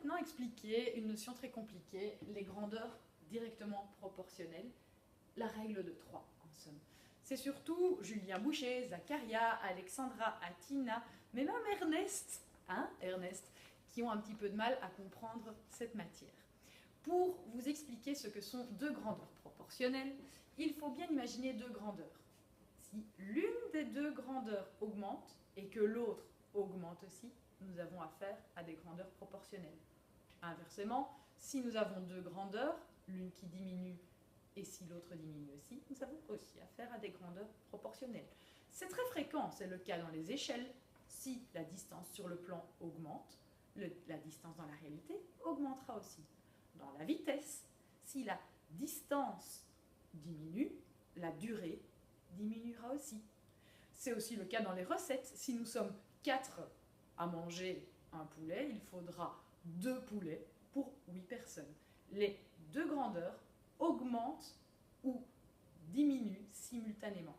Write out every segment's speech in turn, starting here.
maintenant expliquer une notion très compliquée, les grandeurs directement proportionnelles, la règle de 3 en somme. C'est surtout Julien Boucher, Zacharia, Alexandra, Atina, mais même Ernest, qui ont un petit peu de mal à comprendre cette matière. Pour vous expliquer ce que sont deux grandeurs proportionnelles, il faut bien imaginer deux grandeurs. Si l'une des deux grandeurs augmente et que l'autre augmente aussi, nous avons affaire à des grandeurs proportionnelles. Inversement, si nous avons deux grandeurs, l'une qui diminue et si l'autre diminue aussi, nous avons aussi affaire à des grandeurs proportionnelles. C'est très fréquent, c'est le cas dans les échelles. Si la distance sur le plan augmente, la distance dans la réalité augmentera aussi. Dans la vitesse, si la distance diminue, la durée diminuera aussi. C'est aussi le cas dans les recettes. Si nous sommes 4 à manger un poulet, il faudra 2 poulets pour 8 personnes. Les deux grandeurs augmentent ou diminuent simultanément.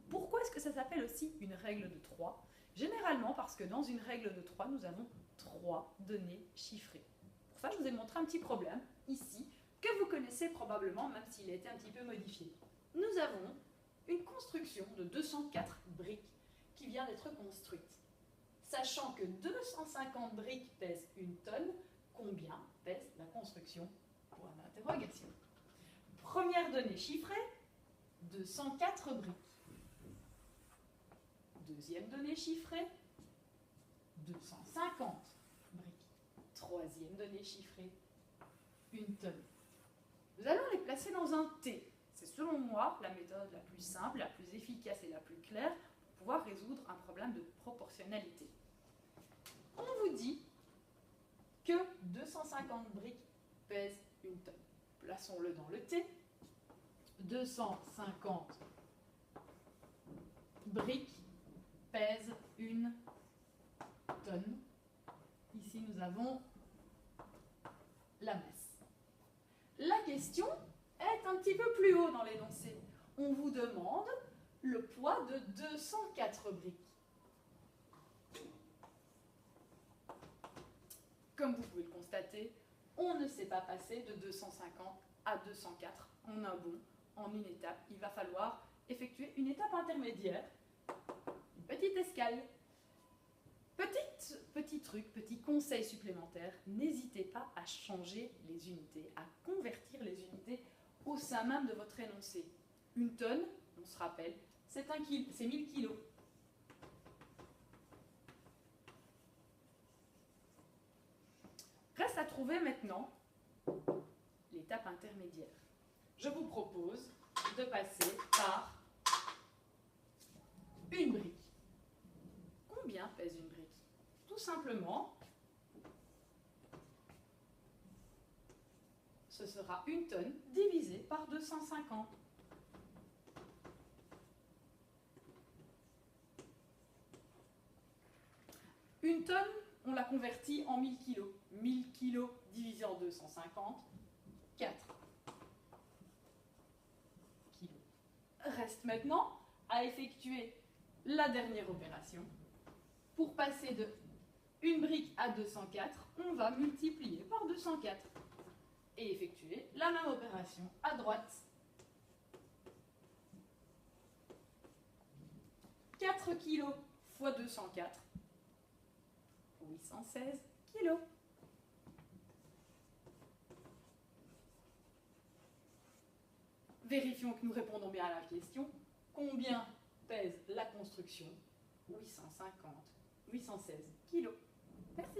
Pourquoi est-ce que ça s'appelle aussi une règle de 3 ? Généralement parce que dans une règle de 3, nous avons 3 données chiffrées. Pour ça, je vous ai montré un petit problème ici, que vous connaissez probablement, même s'il a été un petit peu modifié. Nous avons une construction de 204 briques qui vient d'être construite. Sachant que 250 briques pèsent 1 tonne, combien pèse la construction ? Point d'interrogation. Première donnée chiffrée, 204 briques. Deuxième donnée chiffrée, 250 briques. Troisième donnée chiffrée, 1 tonne. Nous allons les placer dans un T. C'est selon moi la méthode la plus simple, la plus efficace et la plus claire pour pouvoir résoudre un problème de proportionnalité. On vous dit que 250 briques pèsent 1 tonne. Plaçons-le dans le T. 250 briques pèsent 1 tonne. Ici, nous avons la masse. La question est un petit peu plus haut dans l'énoncé. On vous demande le poids de 204 briques. Comme vous pouvez le constater, on ne s'est pas passé de 250 à 204 en un bond, en une étape. Il va falloir effectuer une étape intermédiaire, une petite escale. Petit truc, petit conseil supplémentaire, n'hésitez pas à changer les unités, à convertir les unités au sein même de votre énoncé. 1 tonne, on se rappelle, c'est 1000 kilos. Reste à trouver maintenant l'étape intermédiaire. Je vous propose de passer par une brique. Combien pèse une brique ? Tout simplement, ce sera 1 tonne divisé par 250. Une tonne, on la convertit en 1000 kilos. 1000 kilos divisé en 250, 4 kilos. Reste maintenant à effectuer la dernière opération. Pour passer de 1 brique à 204, on va multiplier par 204 et effectuer la même opération à droite. 4 kg fois 204, 816 kg. Vérifions que nous répondons bien à la question. Combien pèse la construction ? 850, 816 kg. Merci.